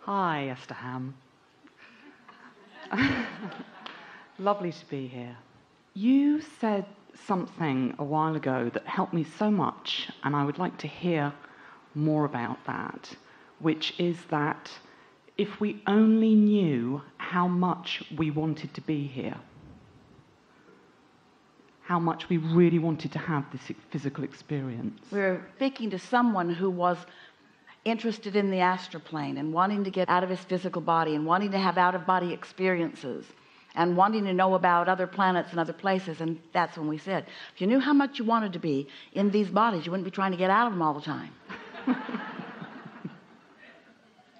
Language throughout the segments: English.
Hi, Esther. Lovely to be here. You said something a while ago that helped me so much, and I would like to hear more about that, which is that if we only knew how much we wanted to be here, how much we really wanted to have this physical experience. We were speaking to someone who was interested in the astral plane and wanting to get out of his physical body and wanting to have out-of-body experiences and wanting to know about other planets and other places. And that's when we said, if you knew how much you wanted to be in these bodies, you wouldn't be trying to get out of them all the time.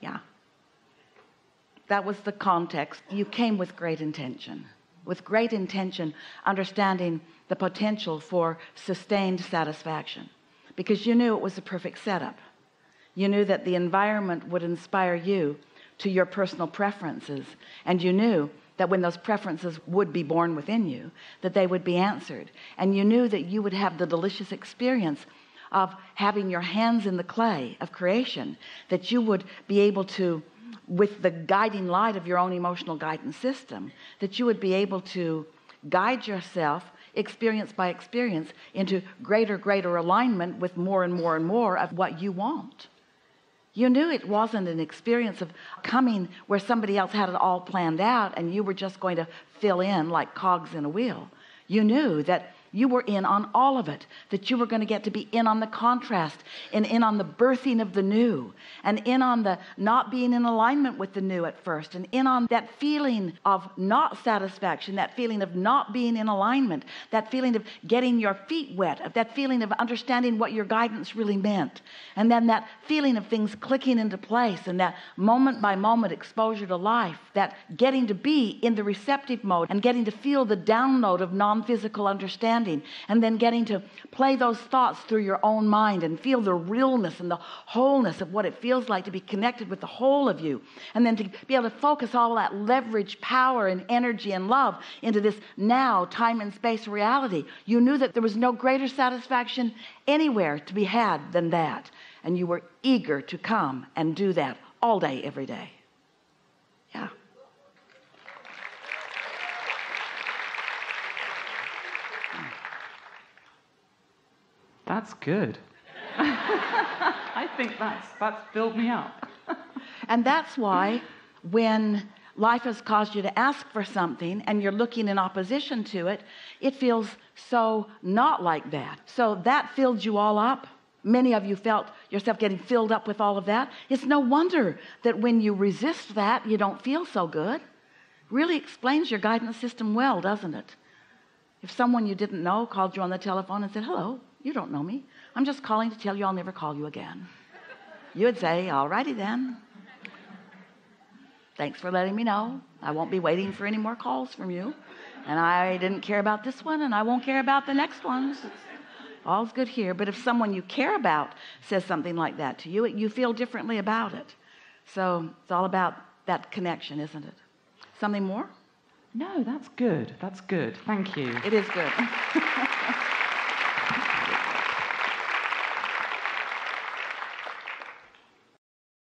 Yeah. That was the context. You came with great intention. With great intention, understanding the potential for sustained satisfaction. Because you knew it was a perfect setup. You knew that the environment would inspire you to your personal preferences. And you knew that when those preferences would be born within you, that they would be answered. And you knew that you would have the delicious experience of having your hands in the clay of creation, that you would be able to, with the guiding light of your own emotional guidance system, that you would be able to guide yourself experience by experience into greater alignment with more and more and more of what you want. You knew it wasn't an experience of coming where somebody else had it all planned out and you were just going to fill in like cogs in a wheel. You knew that you were in on all of it, that you were going to get to be in on the contrast and in on the birthing of the new and in on the not being in alignment with the new at first and in on that feeling of not satisfaction, that feeling of not being in alignment, that feeling of getting your feet wet, of that feeling of understanding what your guidance really meant, and then that feeling of things clicking into place and that moment by moment exposure to life, that getting to be in the receptive mode and getting to feel the download of non-physical understanding, and then getting to play those thoughts through your own mind and feel the realness and the wholeness of what it feels like to be connected with the whole of you, and then to be able to focus all that leverage, power and energy and love into this now time and space reality. You knew that there was no greater satisfaction anywhere to be had than that, and you were eager to come and do that all day, every day. Yeah. That's good. I think that's filled me up. And that's why when life has caused you to ask for something and you're looking in opposition to it, it feels so not like that. So that filled you all up. Many of you felt yourself getting filled up with all of that. It's no wonder that when you resist that, you don't feel so good. Really explains your guidance system well, doesn't it? If someone you didn't know called you on the telephone and said, hello, you don't know me, I'm just calling to tell you I'll never call you again. You would say, all righty then. Thanks for letting me know. I won't be waiting for any more calls from you. And I didn't care about this one, and I won't care about the next ones. All's good here. But if someone you care about says something like that to you, you feel differently about it. So it's all about that connection, isn't it? Something more? No, that's good. That's good. Thank you. It is good.